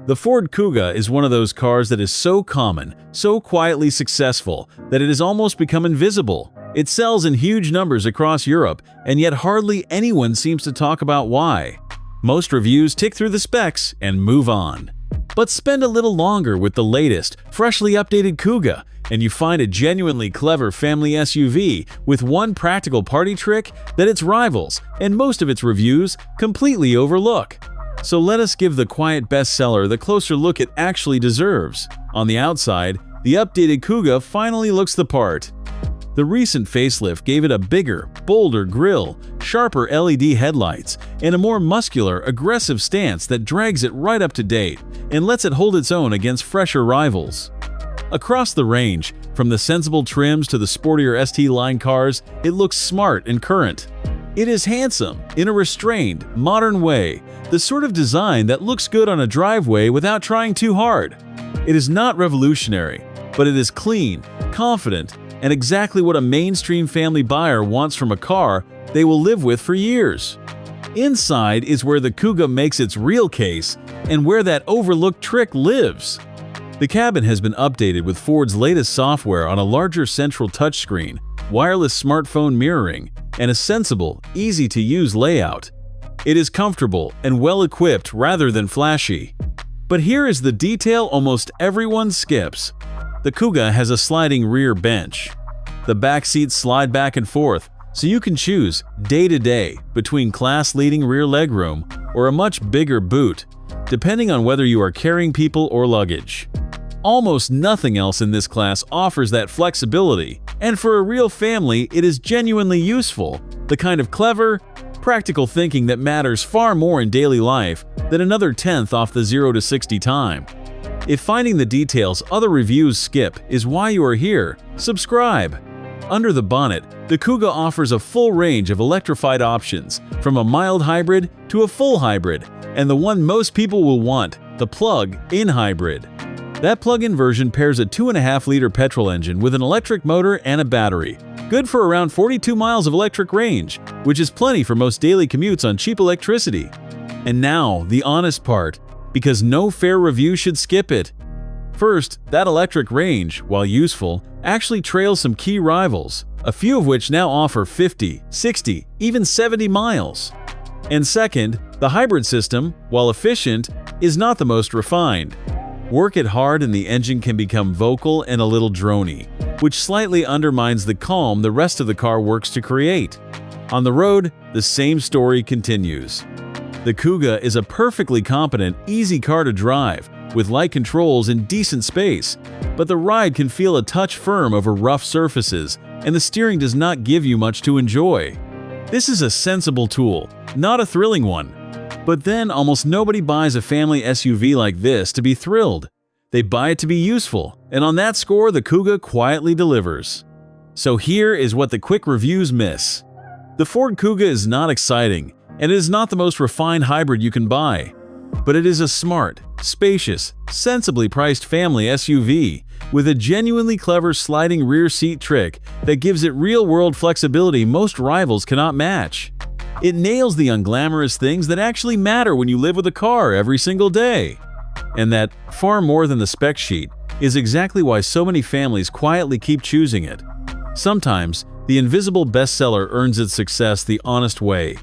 The Ford Kuga is one of those cars that is so common, so quietly successful, that it has almost become invisible. It sells in huge numbers across Europe, and yet hardly anyone seems to talk about why. Most reviews tick through the specs and move on. But spend a little longer with the latest, freshly updated Kuga, and you find a genuinely clever family SUV with one practical party trick that its rivals and most of its reviews completely overlook. So let us give the quiet bestseller the closer look it actually deserves. On the outside, the updated Kuga finally looks the part. The recent facelift gave it a bigger, bolder grille, sharper LED headlights, and a more muscular, aggressive stance that drags it right up to date and lets it hold its own against fresher rivals. Across the range, from the sensible trims to the sportier ST line cars, it looks smart and current. It is handsome, in a restrained, modern way, the sort of design that looks good on a driveway without trying too hard. It is not revolutionary, but it is clean, confident, and exactly what a mainstream family buyer wants from a car they will live with for years. Inside is where the Kuga makes its real case and where that overlooked trick lives. The cabin has been updated with Ford's latest software on a larger central touchscreen, wireless smartphone mirroring, and a sensible, easy-to-use layout. It is comfortable and well-equipped rather than flashy. But here is the detail almost everyone skips. The Kuga has a sliding rear bench. The back seats slide back and forth, so you can choose day to day between class-leading rear legroom or a much bigger boot, depending on whether you are carrying people or luggage. Almost nothing else in this class offers that flexibility, and for a real family, it is genuinely useful, the kind of clever, practical thinking that matters far more in daily life than another tenth off the 0 to 60 time. If finding the details other reviews skip is why you are here, subscribe. Under the bonnet, the Kuga offers a full range of electrified options, from a mild hybrid to a full hybrid, and the one most people will want, the plug-in hybrid. That plug-in version pairs a 2.5-liter petrol engine with an electric motor and a battery, good for around 42 miles of electric range, which is plenty for most daily commutes on cheap electricity. And now, the honest part, because no fair review should skip it. First, that electric range, while useful, actually trails some key rivals, a few of which now offer 50, 60, even 70 miles. And second, the hybrid system, while efficient, is not the most refined. Work it hard and the engine can become vocal and a little droney, which slightly undermines the calm the rest of the car works to create. On the road, the same story continues. The Kuga is a perfectly competent, easy car to drive, with light controls and decent space, but the ride can feel a touch firm over rough surfaces, and the steering does not give you much to enjoy. This is a sensible tool, not a thrilling one. But then almost nobody buys a family SUV like this to be thrilled. They buy it to be useful, and on that score the Kuga quietly delivers. So here is what the quick reviews miss. The Ford Kuga is not exciting, and it is not the most refined hybrid you can buy. But it is a smart, spacious, sensibly priced family SUV with a genuinely clever sliding rear seat trick that gives it real-world flexibility most rivals cannot match. It nails the unglamorous things that actually matter when you live with a car every single day. And that, far more than the spec sheet, is exactly why so many families quietly keep choosing it. Sometimes, the invisible bestseller earns its success the honest way,